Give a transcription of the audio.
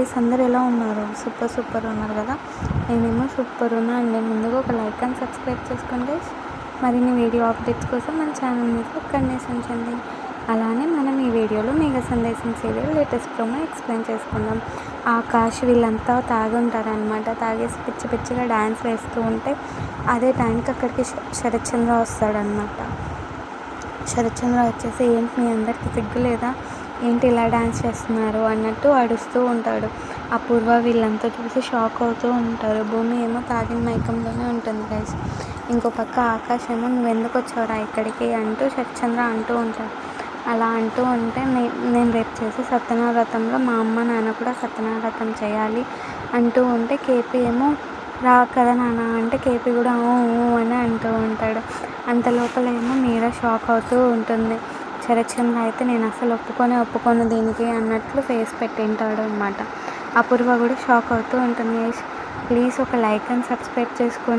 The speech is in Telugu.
గైస్, అందరూ ఎలా ఉన్నారు? సూపర్ ఉన్నారు కదా. నేనేమో సూపర్ ఉన్నా అండి. ముందుగా ఒక లైక్ అండ్ సబ్స్క్రైబ్ చేసుకోండి గైస్. మరిన్ని వీడియో అప్డేట్స్ కోసం మన ఛానల్ మీద కన్నేసించండి. అలానే మనం ఈ వీడియోలో మేఘ సందేశం సీరియల్ లేటెస్ట్ ప్రోమో ఎక్స్ప్లెయిన్ చేసుకుందాం. ఆకాష్ వీళ్ళంతా తాగుంటారనమాట. తాగేసి పిచ్చిగా డ్యాన్స్ వేస్తూ ఉంటే అదే టైంకి అక్కడికి శరత్చంద్ర వస్తాడనమాట. శరత్చంద్ర వచ్చేసి, ఏంటి మీ అందరికీ సిగ్గు లేదా, ఏంటి ఇలా డ్యాన్స్ చేస్తున్నారు అన్నట్టు అడుస్తూ ఉంటాడు. అపూర్వ వీళ్ళంతా చూసి షాక్ అవుతూ ఉంటారు. భూమి ఏమో తాగిన మైకంలోనే ఉంటుంది గైస్. ఇంకో పక్క ఆకాష్ ఏమో, నువ్వు ఎందుకు వచ్చావురా ఇక్కడికి అంటూ శరత్చంద్ర అంటూ ఉంటాడు. అలా అంటూ ఉంటే, నేను రేపు చేసే సత్యనావ్రతంలో మా అమ్మ నాన్న కూడా సత్యనావ్రతం చేయాలి అంటూ ఉంటే కేపీ ఏమో, రా కదా నాన్న అంటే కేపీ కూడా అని అంటూ ఉంటాడు. అంత లోపల ఏమో మీరా షాక్ అవుతూ ఉంటుంది. శరత్చంద్ర అయితే, నేను అసలు ఒప్పుకోను దీనికి అన్నట్లు ఫేస్ పెట్టింటాడు అనమాట. అపూర్వ కూడా షాక్ అవుతూ ఉంటుంది. ప్లీజ్ ఒక లైక్ అండ్ సబ్స్క్రైబ్ చేసుకోండి.